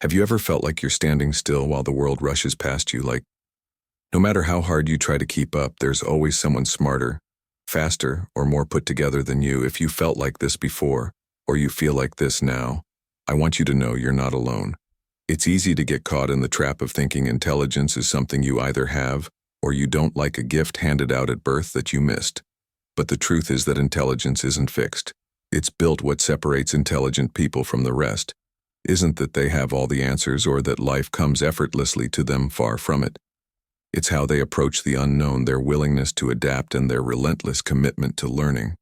Have you ever felt like you're standing still while the world rushes past you? Like, no matter how hard you try to keep up, there's always someone smarter, faster, or more put together than you. If you felt like this before, or you feel like this now, I want you to know you're not alone. It's easy to get caught in the trap of thinking intelligence is something you either have or you don't, like a gift handed out at birth that you missed. But the truth is that intelligence isn't fixed. It's built. What separates intelligent people from the rest isn't that they have all the answers or that life comes effortlessly to them, far from it. It's how they approach the unknown, their willingness to adapt, and their relentless commitment to learning.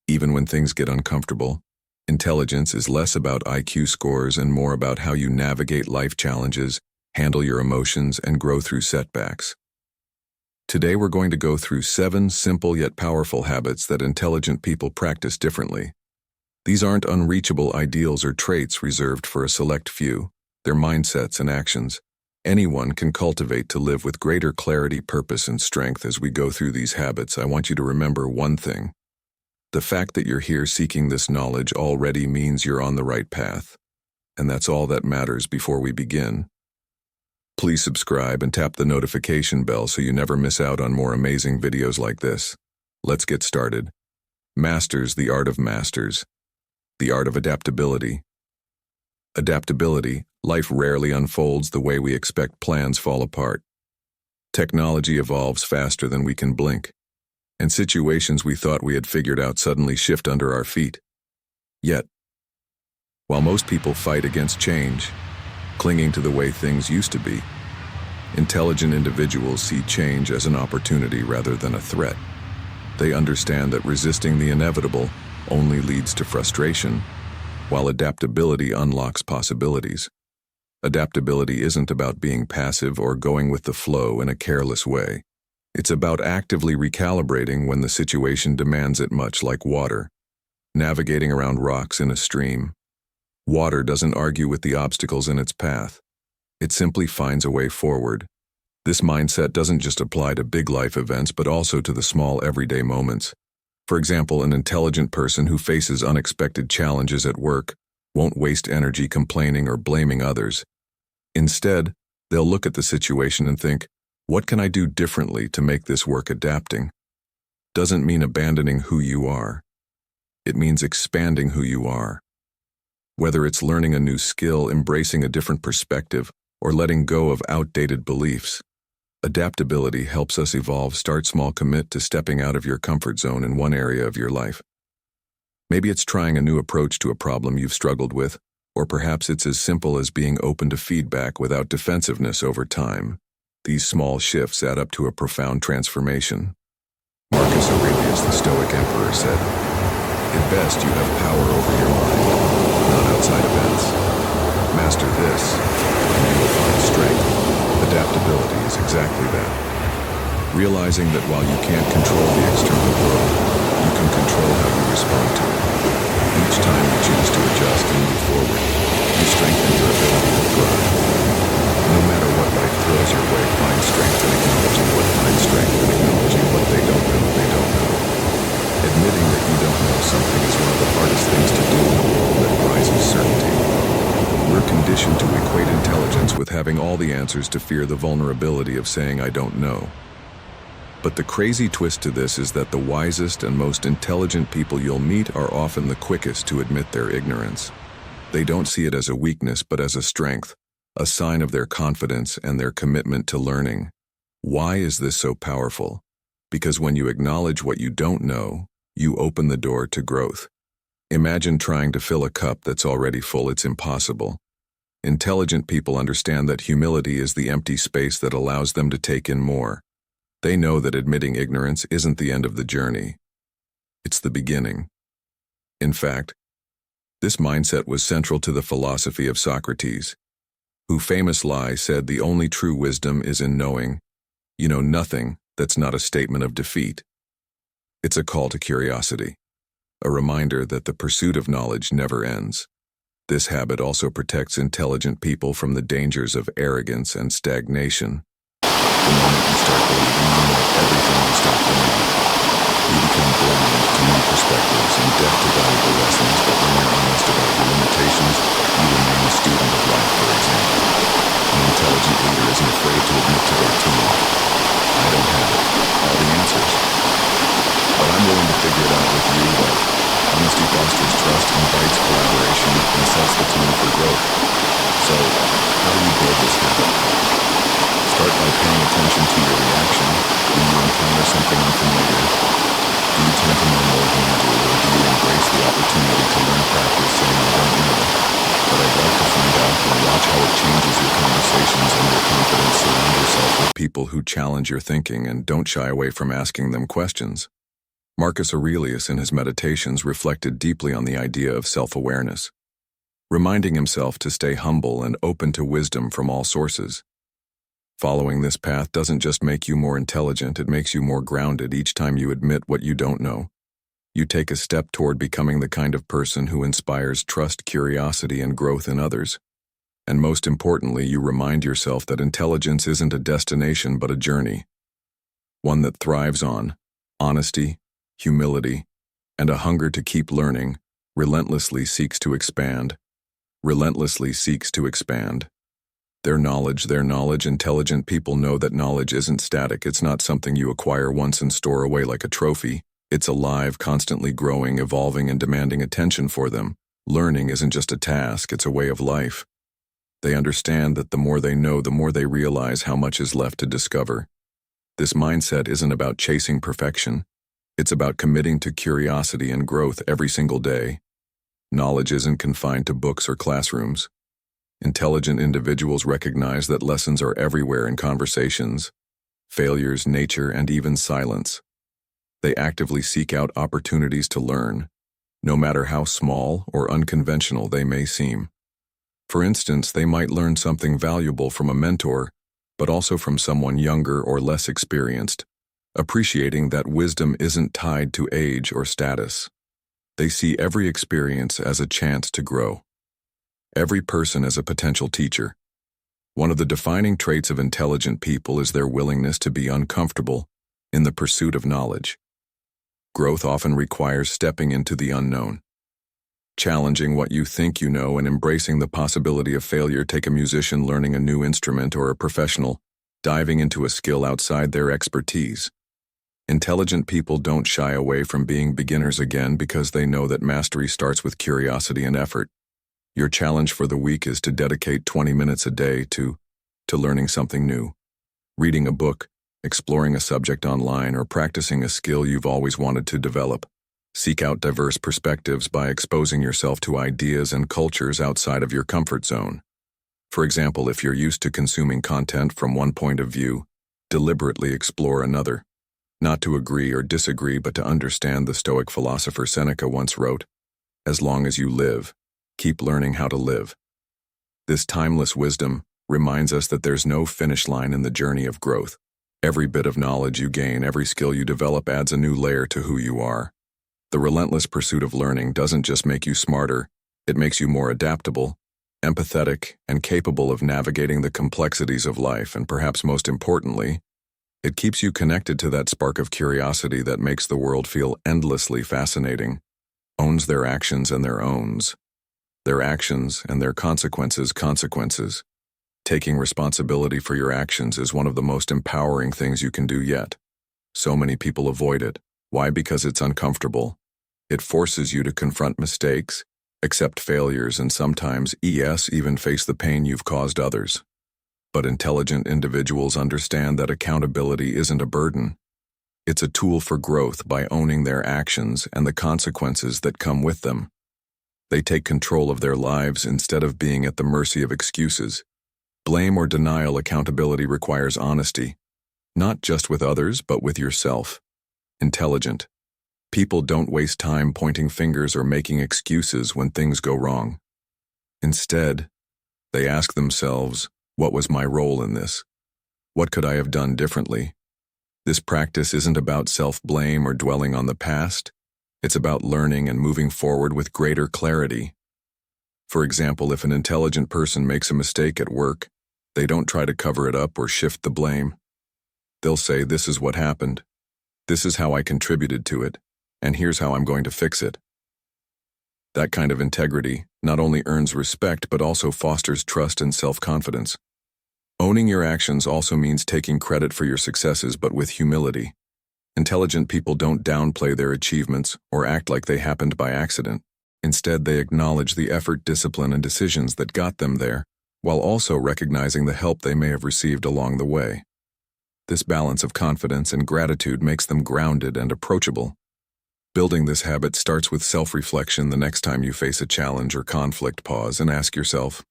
Even when things get uncomfortable, intelligence is less about IQ scores and more about how you navigate life challenges, handle your emotions, and grow through setbacks. Today we're going to go through 7 simple yet powerful habits that intelligent people practice differently. These aren't unreachable ideals or traits reserved for a select few. They're mindsets and actions anyone can cultivate to live with greater clarity, purpose, and strength. As we go through these habits, I want you to remember one thing. The fact that you're here seeking this knowledge already means you're on the right path. And that's all that matters. Before we begin, please subscribe and tap the notification bell so you never miss out on more amazing videos like this. Let's get started. Masters, the art of masters. The art of adaptability. Adaptability. Life rarely unfolds the way we expect. Plans fall apart. Technology evolves faster than we can blink. And situations we thought we had figured out suddenly shift under our feet. Yet, while most people fight against change, clinging to the way things used to be, intelligent individuals see change as an opportunity rather than a threat. They understand that resisting the inevitable only leads to frustration, while adaptability unlocks possibilities. Adaptability isn't about being passive or going with the flow in a careless way. It's about actively recalibrating when the situation demands it, much like water, navigating around rocks in a stream. Water doesn't argue with the obstacles in its path. It simply finds a way forward. This mindset doesn't just apply to big life events, but also to the small everyday moments. For example, an intelligent person who faces unexpected challenges at work won't waste energy complaining or blaming others. Instead, they'll look at the situation and think, what can I do differently to make this work? Adapting doesn't mean abandoning who you are. It means expanding who you are. Whether it's learning a new skill, embracing a different perspective, or letting go of outdated beliefs, adaptability helps us evolve. Start small. Commit to stepping out of your comfort zone in one area of your life. Maybe it's trying a new approach to a problem you've struggled with, or perhaps it's as simple as being open to feedback without defensiveness. Over time, these small shifts add up to a profound transformation. Marcus Aurelius, the Stoic emperor, said, "At best you have power over your mind, not outside events. Master this, and you will find strength." Adaptability is exactly that. Realizing that while you can't control the external world, you can control how you respond to it. Each time you choose to adjust and move forward, you strengthen your ability to thrive. No matter what life throws your way, find strength in acknowledging what they don't know. Admitting that you don't know something is one of the hardest things to do in a world that prizes certainty. We're conditioned to equate intelligence with having all the answers, to fear the vulnerability of saying I don't know. But the crazy twist to this is that the wisest and most intelligent people you'll meet are often the quickest to admit their ignorance. They don't see it as a weakness but as a strength, a sign of their confidence and their commitment to learning. Why is this so powerful? Because when you acknowledge what you don't know, you open the door to growth. Imagine trying to fill a cup that's already full. It's impossible. Intelligent people understand that humility is the empty space that allows them to take in more. They know that admitting ignorance isn't the end of the journey. It's the beginning. In fact, this mindset was central to the philosophy of Socrates, who famously said the only true wisdom is in knowing. You know nothing that's not a statement of defeat. It's a call to curiosity, a reminder that the pursuit of knowledge never ends. This habit also protects intelligent people from the dangers of arrogance and stagnation. The moment you start believing you know everything, you stop learning. You become blind to new perspectives and deaf to valuable lessons. But when you're honest about your limitations, you remain a student of life. For example, Honesty fosters trust, invites collaboration, and sets the tone for growth. So, how do you build this habit? Start by paying attention to your reaction when you encounter something unfamiliar. Do you tend to know more than you do, or do you embrace the opportunity to learn, practice saying I don't know? But I'd like to find out and watch how it changes your conversations and your confidence. Surround yourself with people who challenge your thinking and don't shy away from asking them questions. Marcus Aurelius in his Meditations reflected deeply on the idea of self-awareness, reminding himself to stay humble and open to wisdom from all sources. Following this path doesn't just make you more intelligent, it makes you more grounded. Each time you admit what you don't know, you take a step toward becoming the kind of person who inspires trust, curiosity, and growth in others. And most importantly, you remind yourself that intelligence isn't a destination but a journey, one that thrives on honesty, humility, and a hunger to keep learning. Relentlessly seeks to expand. Their knowledge. Intelligent people know that knowledge isn't static. It's not something you acquire once and store away like a trophy. It's alive, constantly growing, evolving, and demanding attention for them. Learning isn't just a task, it's a way of life. They understand that the more they know, the more they realize how much is left to discover. This mindset isn't about chasing perfection. It's about committing to curiosity and growth every single day. Knowledge isn't confined to books or classrooms. Intelligent individuals recognize that lessons are everywhere in conversations, failures, nature, and even silence. They actively seek out opportunities to learn, no matter how small or unconventional they may seem. For instance, they might learn something valuable from a mentor, but also from someone younger or less experienced, appreciating that wisdom isn't tied to age or status. They see every experience as a chance to grow, every person as a potential teacher. One of the defining traits of intelligent people is their willingness to be uncomfortable in the pursuit of knowledge. Growth often requires stepping into the unknown, challenging what you think you know and embracing the possibility of failure. Take a musician learning a new instrument or a professional diving into a skill outside their expertise. Intelligent people don't shy away from being beginners again because they know that mastery starts with curiosity and effort. Your challenge for the week is to dedicate 20 minutes a day to learning something new, reading a book, exploring a subject online, or practicing a skill you've always wanted to develop. Seek out diverse perspectives by exposing yourself to ideas and cultures outside of your comfort zone. For example, if you're used to consuming content from one point of view, deliberately explore another. Not to agree or disagree, but to understand. The Stoic philosopher Seneca once wrote, "As long as you live, keep learning how to live." This timeless wisdom reminds us that there's no finish line in the journey of growth. Every bit of knowledge you gain, every skill you develop adds a new layer to who you are. The relentless pursuit of learning doesn't just make you smarter, it makes you more adaptable, empathetic, and capable of navigating the complexities of life, and perhaps most importantly, it keeps you connected to that spark of curiosity that makes the world feel endlessly fascinating. Owns their actions and their owns. Their actions and their consequences. Taking responsibility for your actions is one of the most empowering things you can do yet. So many people avoid it. Why? Because it's uncomfortable. It forces you to confront mistakes, accept failures, and sometimes, even face the pain you've caused others. But intelligent individuals understand that accountability isn't a burden. It's a tool for growth. By owning their actions and the consequences that come with them, they take control of their lives instead of being at the mercy of excuses, blame, or denial. Accountability requires honesty, not just with others, but with yourself. Intelligent people don't waste time pointing fingers or making excuses when things go wrong. Instead, they ask themselves, what was my role in this? What could I have done differently? This practice isn't about self-blame or dwelling on the past. It's about learning and moving forward with greater clarity. For example, if an intelligent person makes a mistake at work, they don't try to cover it up or shift the blame. They'll say, this is what happened. This is how I contributed to it, and here's how I'm going to fix it. That kind of integrity not only earns respect but also fosters trust and self-confidence. Owning your actions also means taking credit for your successes, but with humility. Intelligent people don't downplay their achievements or act like they happened by accident. Instead, they acknowledge the effort, discipline, and decisions that got them there, while also recognizing the help they may have received along the way. This balance of confidence and gratitude makes them grounded and approachable. Building this habit starts with self-reflection. The next time you face a challenge or conflict, pause and ask yourself,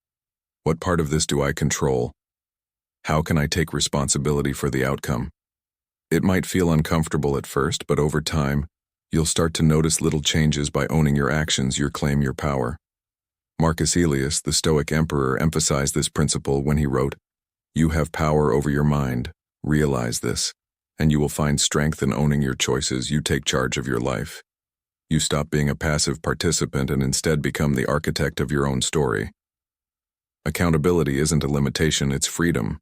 what part of this do I control? How can I take responsibility for the outcome? It might feel uncomfortable at first, but over time, you'll start to notice little changes. By owning your actions, you claim your power. Marcus Aurelius, the Stoic emperor, emphasized this principle when he wrote, "You have power over your mind. Realize this, and you will find strength in owning your choices. You take charge of your life. You stop being a passive participant and instead become the architect of your own story." Accountability isn't a limitation, it's freedom.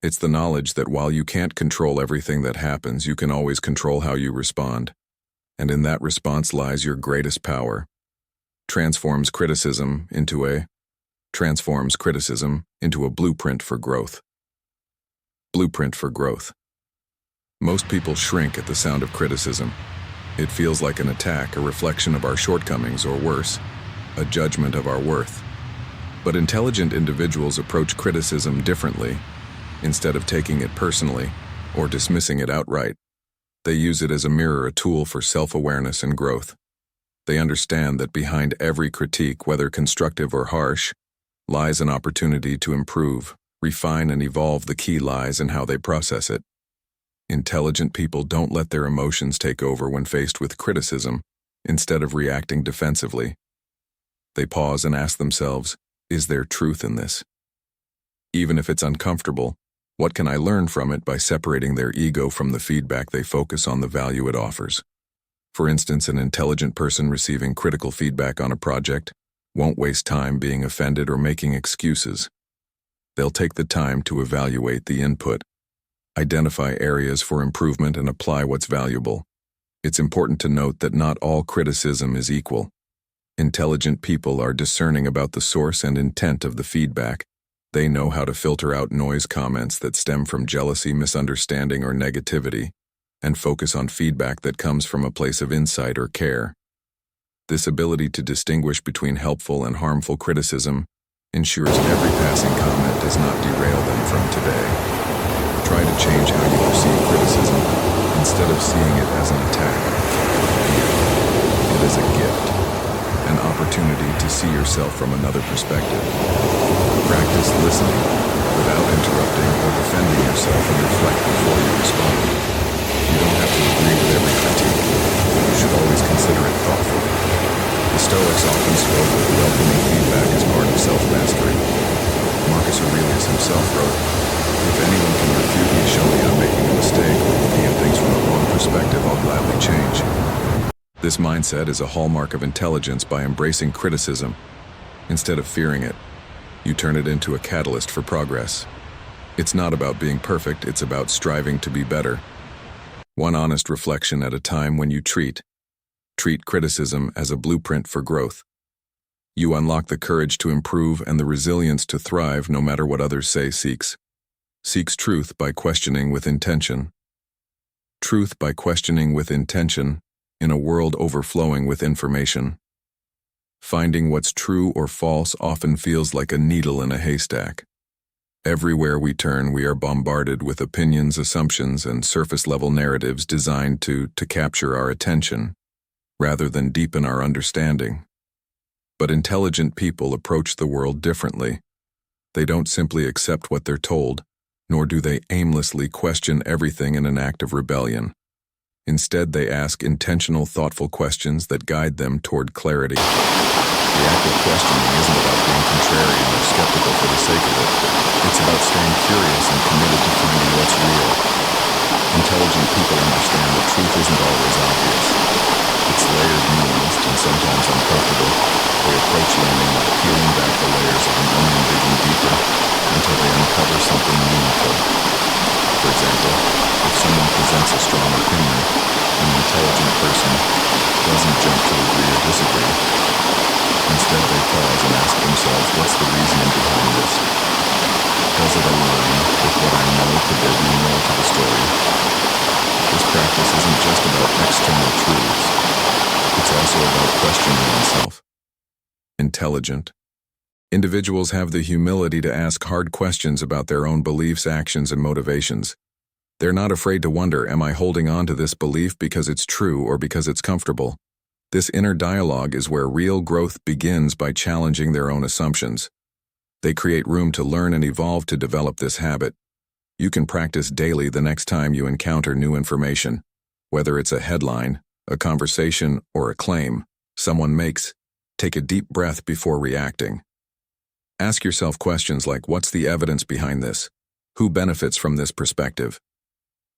It's the knowledge that while you can't control everything that happens, you can always control how you respond. And in that response lies your greatest power. Transforms criticism into a blueprint for growth. Blueprint for growth. Most people shrink at the sound of criticism. It feels like an attack, a reflection of our shortcomings, or worse, a judgment of our worth. But intelligent individuals approach criticism differently. Instead of taking it personally or dismissing it outright, they use it as a mirror, a tool for self-awareness and growth. They understand that behind every critique, whether constructive or harsh, lies an opportunity to improve, refine, and evolve. The key lies in how they process it. Intelligent people don't let their emotions take over when faced with criticism. Instead of reacting defensively, they pause and ask themselves, is there truth in this? Even if it's uncomfortable, what can I learn from it? By separating their ego from the feedback, they focus on the value it offers. For instance, an intelligent person receiving critical feedback on a project won't waste time being offended or making excuses. They'll take the time to evaluate the input, identify areas for improvement, and apply what's valuable. It's important to note that not all criticism is equal. Intelligent people are discerning about the source and intent of the feedback. They know how to filter out noise comments that stem from jealousy, misunderstanding, or negativity, and focus on feedback that comes from a place of insight or care. This ability to distinguish between helpful and harmful criticism ensures every passing comment does not derail them from today. Try to change how you perceive criticism. Instead of seeing it as an attack, view it as a gift, an opportunity to see yourself from another perspective. Practice listening without interrupting or defending yourself, and reflect before you respond. You don't have to agree with every critique, but you should always consider it thoughtfully. The Stoics often spoke of welcoming feedback as part of self-mastery. Marcus Aurelius himself wrote, "If anyone can refute me, show me I'm making a mistake or looking at things from the wrong perspective, I'll gladly change." This mindset is a hallmark of intelligence. By embracing criticism, instead of fearing it, you turn it into a catalyst for progress. It's not about being perfect, it's about striving to be better. One honest reflection at a time. When you treat criticism as a blueprint for growth, you unlock the courage to improve and the resilience to thrive no matter what others say. Seeks truth by questioning with intention. Truth by questioning with intention in a world overflowing with information. Finding what's true or false often feels like a needle in a haystack. Everywhere we turn, we are bombarded with opinions, assumptions, and surface-level narratives designed to capture our attention, rather than deepen our understanding. But intelligent people approach the world differently. They don't simply accept what they're told, nor do they aimlessly question everything in an act of rebellion. Instead, they ask intentional, thoughtful questions that guide them toward clarity. The act of questioning isn't about being contrarian or skeptical for the sake of it. It's about staying curious and committed to finding what's real. Intelligent people understand that truth isn't always obvious. It's layered, nuanced, and sometimes uncomfortable. They approach learning like peeling back the layers of an onion, digging deeper until they uncover something meaningful. For example, if someone presents a strong opinion, an intelligent person doesn't jump to agree or disagree. Instead, they pause and ask themselves, what's the reasoning behind this? Does it align with what I know? Could there be more to the story? This practice isn't just about external truths. It's also about questioning oneself. Intelligent individuals have the humility to ask hard questions about their own beliefs, actions, and motivations. They're not afraid to wonder, am I holding on to this belief because it's true or because it's comfortable? This inner dialogue is where real growth begins, by challenging their own assumptions. They create room to learn and evolve. To develop this habit, you can practice daily the next time you encounter new information, whether it's a headline, a conversation, or a claim someone makes. Take a deep breath before reacting. Ask yourself questions like, what's the evidence behind this? Who benefits from this perspective?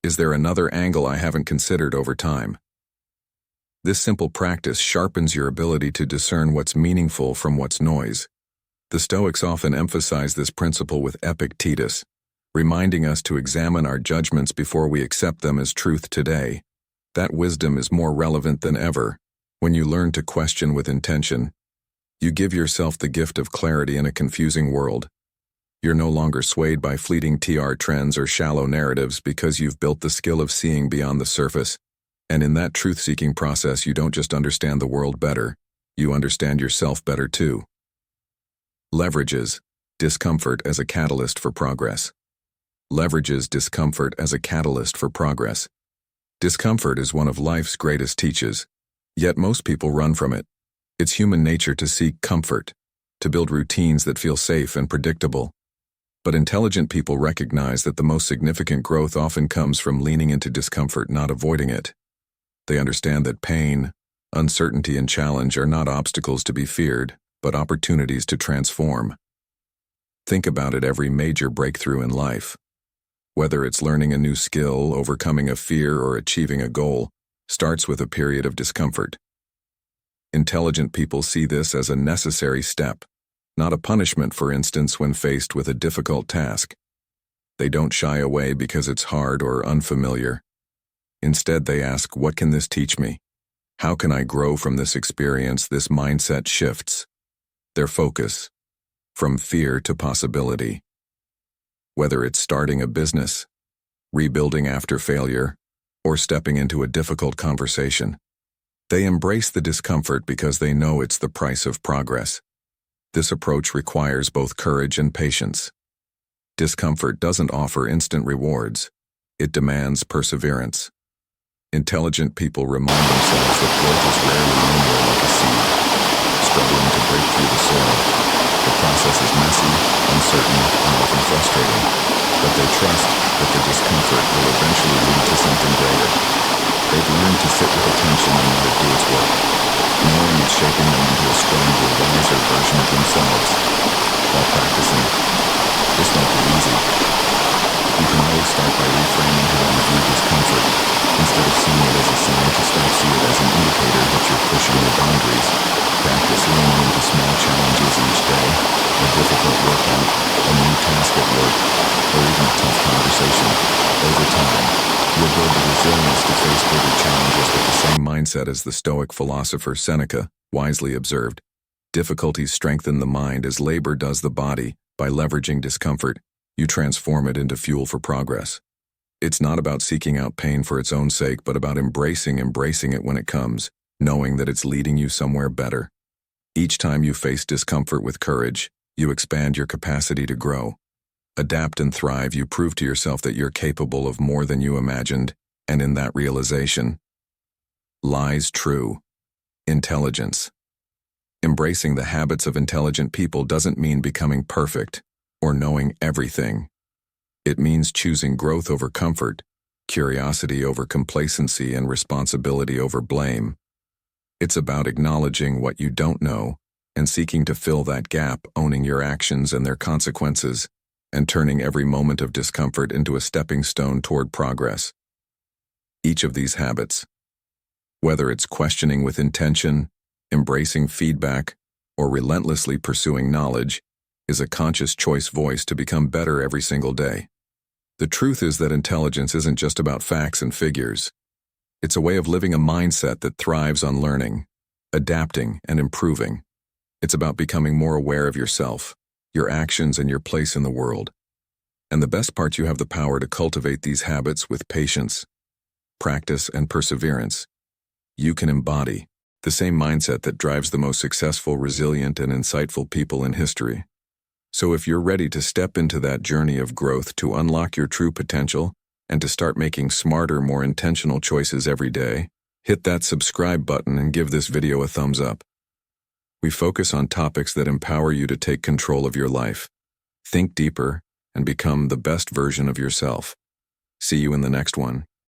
Is there another angle I haven't considered over time? This simple practice sharpens your ability to discern what's meaningful from what's noise. The Stoics often emphasize this principle with Epictetus, reminding us to examine our judgments before we accept them as truth today. That wisdom is more relevant than ever. When you learn to question with intention, you give yourself the gift of clarity in a confusing world. You're no longer swayed by fleeting trends or shallow narratives, because you've built the skill of seeing beyond the surface. And in that truth-seeking process, you don't just understand the world better, you understand yourself better too. Leverages discomfort as a catalyst for progress. Leverages discomfort as a catalyst for progress. Discomfort is one of life's greatest teachers, yet most people run from it. It's human nature to seek comfort, to build routines that feel safe and predictable. But intelligent people recognize that the most significant growth often comes from leaning into discomfort, not avoiding it. They understand that pain, uncertainty, and challenge are not obstacles to be feared, but opportunities to transform. Think about it: every major breakthrough in life, whether it's learning a new skill, overcoming a fear, or achieving a goal, starts with a period of discomfort. Intelligent people see this as a necessary step, not a punishment. For instance, when faced with a difficult task, they don't shy away because it's hard or unfamiliar. Instead, they ask, what can this teach me? How can I grow from this experience? This mindset shifts their focus from fear to possibility. Whether it's starting a business, rebuilding after failure, or stepping into a difficult conversation, they embrace the discomfort because they know it's the price of progress. This approach requires both courage and patience. Discomfort doesn't offer instant rewards. It demands perseverance. Intelligent people remind themselves that growth is rarely linear, like a seed struggling to break through the soil. The process is messy, uncertain, and often frustrating, but they trust that the discomfort will eventually lead to something greater. They've learned to sit with attention and let it do its work, knowing it's shaping them into a stronger, wiser version of themselves. While practicing, this won't be easy. You can always start by reframing how you view discomfort. Instead of seeing it as a sign to stop, see it as an indicator that you're pushing your boundaries. Practice leaning into small challenges each day: a difficult workout, a new task at work, or even a tough conversation. Over time, you'll build the resilience to face bigger challenges with the same mindset as the Stoic philosopher Seneca wisely observed. Difficulties strengthen the mind as labor does the body. By leveraging discomfort, you transform it into fuel for progress. It's not about seeking out pain for its own sake, but about embracing it when it comes, knowing that it's leading you somewhere better. Each time you face discomfort with courage, you expand your capacity to grow. Adapt and thrive. You prove to yourself that you're capable of more than you imagined, and in that realization lies true intelligence. Embracing the habits of intelligent people doesn't mean becoming perfect or knowing everything. It means choosing growth over comfort, curiosity over complacency, and responsibility over blame. It's about acknowledging what you don't know and seeking to fill that gap, owning your actions and their consequences, and turning every moment of discomfort into a stepping stone toward progress. Each of these habits, whether it's questioning with intention, embracing feedback, or relentlessly pursuing knowledge, is a conscious choice voiced to become better every single day. The truth is that intelligence isn't just about facts and figures. It's a way of living, a mindset that thrives on learning, adapting, and improving. It's about becoming more aware of yourself, your actions, and your place in the world. And the best part, you have the power to cultivate these habits with patience, practice, and perseverance, you can embody the same mindset that drives the most successful, resilient, and insightful people in history. So if you're ready to step into that journey of growth, to unlock your true potential, and to start making smarter, more intentional choices every day, hit that subscribe button and give this video a thumbs up. We focus on topics that empower you to take control of your life, think deeper, and become the best version of yourself. See you in the next one.